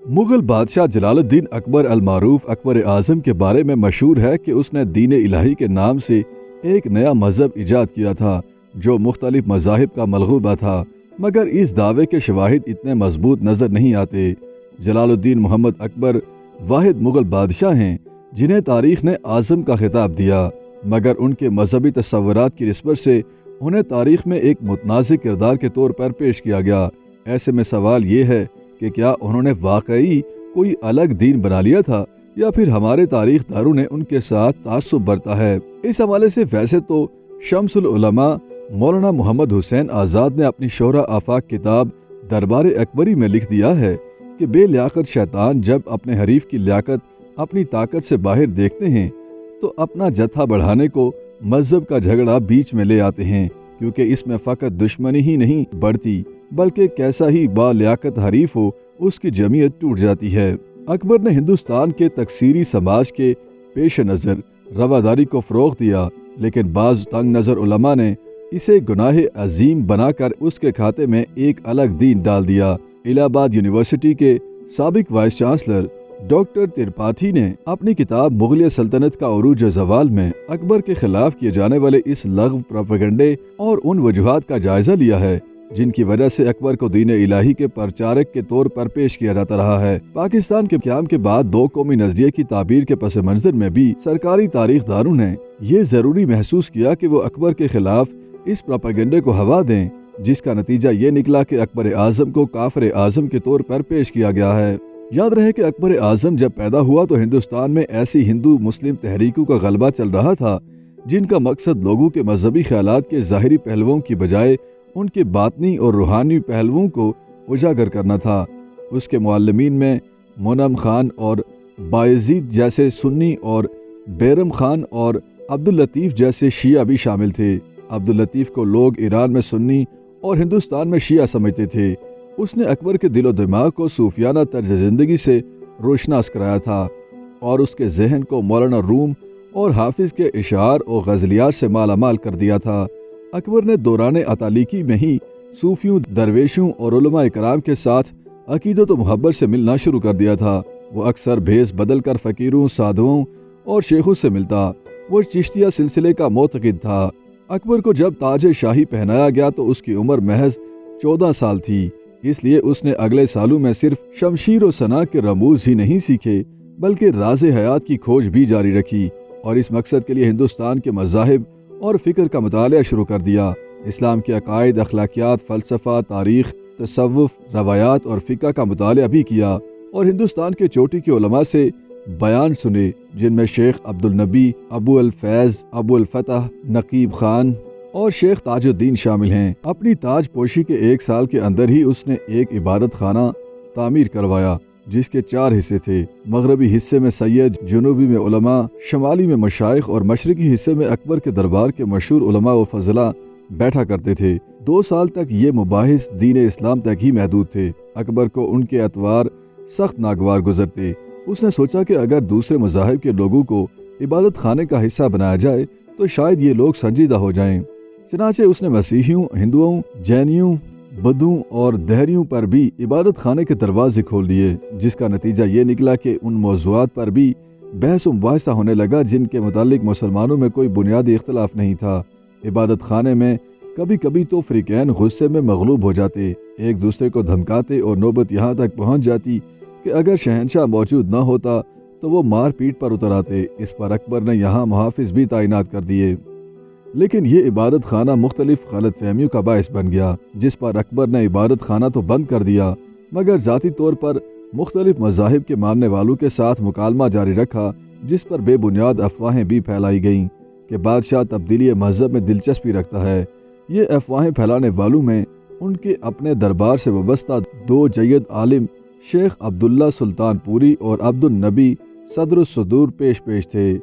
مغل بادشاہ جلال الدین اکبر المعروف اکبر اعظم کے بارے میں مشہور ہے کہ اس نے دین الہی کے نام سے ایک نیا مذہب ایجاد کیا تھا جو مختلف مذاہب کا ملغوبہ تھا، مگر اس دعوے کے شواہد اتنے مضبوط نظر نہیں آتے۔ جلال الدین محمد اکبر واحد مغل بادشاہ ہیں جنہیں تاریخ نے اعظم کا خطاب دیا، مگر ان کے مذہبی تصورات کی نسبت سے انہیں تاریخ میں ایک متنازع کردار کے طور پر پیش کیا گیا۔ ایسے میں سوال یہ ہے کہ کیا انہوں نے واقعی کوئی الگ دین بنا لیا تھا یا پھر ہمارے تاریخ دانوں نے ان کے ساتھ تعصب برتا ہے؟ اس حوالے سے ویسے تو شمس العلماء مولانا محمد حسین آزاد نے اپنی شہرہ آفاق کتاب دربار اکبری میں لکھ دیا ہے کہ بے لیاقت شیطان جب اپنے حریف کی لیاقت اپنی طاقت سے باہر دیکھتے ہیں تو اپنا جتھا بڑھانے کو مذہب کا جھگڑا بیچ میں لے آتے ہیں، کیونکہ اس میں فقط دشمنی ہی نہیں بڑھتی بلکہ کیسا ہی با لیاقت حریف ہو اس کی جمعیت ٹوٹ جاتی ہے۔ اکبر نے ہندوستان کے تکثیری سماج کے پیش نظر رواداری کو فروغ دیا، لیکن بعض تنگ نظر علماء نے اسے گناہ عظیم بنا کر اس کے کھاتے میں ایک الگ دین ڈال دیا۔ الہ آباد یونیورسٹی کے سابق وائس چانسلر ڈاکٹر ترپاٹھی نے اپنی کتاب مغلیہ سلطنت کا عروج و زوال میں اکبر کے خلاف کیے جانے والے اس لغو پروپیگنڈے اور ان وجوہات کا جائزہ لیا ہے جن کی وجہ سے اکبر کو دین الہی کے پرچارک کے طور پر پیش کیا جاتا رہا ہے۔ پاکستان کے قیام کے بعد دو قومی نظریے کی تعبیر کے پس منظر میں بھی سرکاری تاریخ دانوں نے یہ ضروری محسوس کیا کہ وہ اکبر کے خلاف اس پروپیگنڈے کو ہوا دیں، جس کا نتیجہ یہ نکلا کہ اکبر اعظم کو کافر اعظم کے طور پر پیش کیا گیا ہے۔ یاد رہے کہ اکبر اعظم جب پیدا ہوا تو ہندوستان میں ایسی ہندو مسلم تحریکوں کا غلبہ چل رہا تھا جن کا مقصد لوگوں کے مذہبی خیالات کے ظاہری پہلوؤں کی بجائے ان کے باطنی اور روحانی پہلوؤں کو اجاگر کرنا تھا۔ اس کے معلمین میں منعم خان اور بایزید جیسے سنی اور بیرم خان اور عبداللطیف جیسے شیعہ بھی شامل تھے۔ عبداللطیف کو لوگ ایران میں سنی اور ہندوستان میں شیعہ سمجھتے تھے۔ اس نے اکبر کے دل و دماغ کو صوفیانہ طرز زندگی سے روشناس کرایا تھا اور اس کے ذہن کو مولانا روم اور حافظ کے اشعار اور غزلیات سے مالا مال کر دیا تھا۔ اکبر نے دوران اتالیکی میں ہی صوفیوں، درویشوں اور علماء کرام کے ساتھ عقیدت و محبت سے ملنا شروع کر دیا تھا۔ وہ اکثر بھیس بدل کر فقیروں، سادھوؤں اور شیخوں سے ملتا۔ وہ چشتیہ سلسلے کا معتقد تھا۔ اکبر کو جب تاج شاہی پہنایا گیا تو اس کی عمر محض 14 سال تھی، اس لیے اس نے اگلے سالوں میں صرف شمشیر و سنا کے رموز ہی نہیں سیکھے بلکہ راز حیات کی کھوج بھی جاری رکھی اور اس مقصد کے لیے ہندوستان کے مذاہب اور فکر کا مطالعہ شروع کر دیا۔ اسلام کے عقائد، اخلاقیات، فلسفہ، تاریخ، تصوف، روایات اور فقہ کا مطالعہ بھی کیا اور ہندوستان کے چوٹی کے علماء سے بیان سنے، جن میں شیخ عبدالنبی، ابو الفیض، ابو الفتح، نقیب خان اور شیخ تاج الدین شامل ہیں۔ اپنی تاج پوشی کے 1 سال کے اندر ہی اس نے ایک عبادت خانہ تعمیر کروایا جس کے 4 حصے تھے۔ مغربی حصے میں سید، جنوبی میں علماء، شمالی میں مشائخ اور مشرقی حصے میں اکبر کے دربار کے مشہور علماء و فضلاء بیٹھا کرتے تھے۔ 2 سال تک یہ مباحث دین اسلام تک ہی محدود تھے۔ اکبر کو ان کے اتوار سخت ناگوار گزرتے۔ اس نے سوچا کہ اگر دوسرے مذاہب کے لوگوں کو عبادت خانے کا حصہ بنایا جائے تو شاید یہ لوگ سنجیدہ ہو جائیں۔ چنانچہ اس نے مسیحیوں، ہندوؤں، جینیوں، بدھوں اور دہریوں پر بھی عبادت خانے کے دروازے کھول دیے، جس کا نتیجہ یہ نکلا کہ ان موضوعات پر بھی بحث و مباحثہ ہونے لگا جن کے متعلق مسلمانوں میں کوئی بنیادی اختلاف نہیں تھا۔ عبادت خانے میں کبھی کبھی تو فریقین غصے میں مغلوب ہو جاتے، ایک دوسرے کو دھمکاتے اور نوبت یہاں تک پہنچ جاتی کہ اگر شہنشاہ موجود نہ ہوتا تو وہ مار پیٹ پر اتر آتے۔ اس پر اکبر نے یہاں محافظ بھی تعینات کر دیے، لیکن یہ عبادت خانہ مختلف غلط فہمیوں کا باعث بن گیا، جس پر اکبر نے عبادت خانہ تو بند کر دیا مگر ذاتی طور پر مختلف مذاہب کے ماننے والوں کے ساتھ مکالمہ جاری رکھا، جس پر بے بنیاد افواہیں بھی پھیلائی گئیں کہ بادشاہ تبدیلی مذہب میں دلچسپی رکھتا ہے۔ یہ افواہیں پھیلانے والوں میں ان کے اپنے دربار سے وابستہ 2 جید عالم شیخ عبداللہ سلطان پوری اور عبد النبی صدر الصدور پیش تھے۔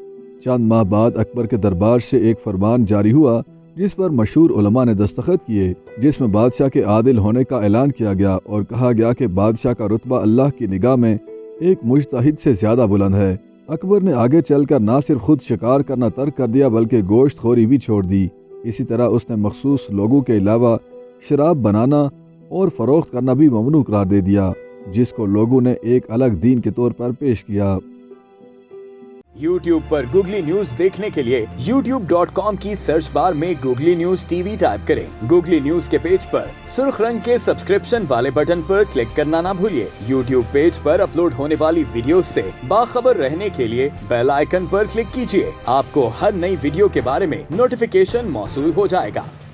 چند ماہ بعد اکبر کے دربار سے ایک فرمان جاری ہوا جس پر مشہور علماء نے دستخط کیے، جس میں بادشاہ کے عادل ہونے کا اعلان کیا گیا اور کہا گیا کہ بادشاہ کا رتبہ اللہ کی نگاہ میں ایک مجتہد سے زیادہ بلند ہے۔ اکبر نے آگے چل کر نہ صرف خود شکار کرنا ترک کر دیا بلکہ گوشت خوری بھی چھوڑ دی۔ اسی طرح اس نے مخصوص لوگوں کے علاوہ شراب بنانا اور فروخت کرنا بھی ممنوع قرار دے دیا۔ جس کو لوگوں نے ایک الگ دین کے طور پر پیش کیا۔ YouTube پر گوگلی نیوز دیکھنے کے لیے youtube.com کی سرچ بار میں googly news T V type کریں۔ گوگلی نیوز کے پیج پر سرخ رنگ کے سبسکرپشن والے بٹن پر کلک کرنا نہ بھولیے۔ YouTube پیج پر اپلوڈ ہونے والی ویڈیوز سے باخبر رہنے کے لیے بیل آئیکن پر کلک کیجیے۔ آپ کو ہر نئی ویڈیو کے بارے میں نوٹیفیکیشن موصول ہو جائے گا۔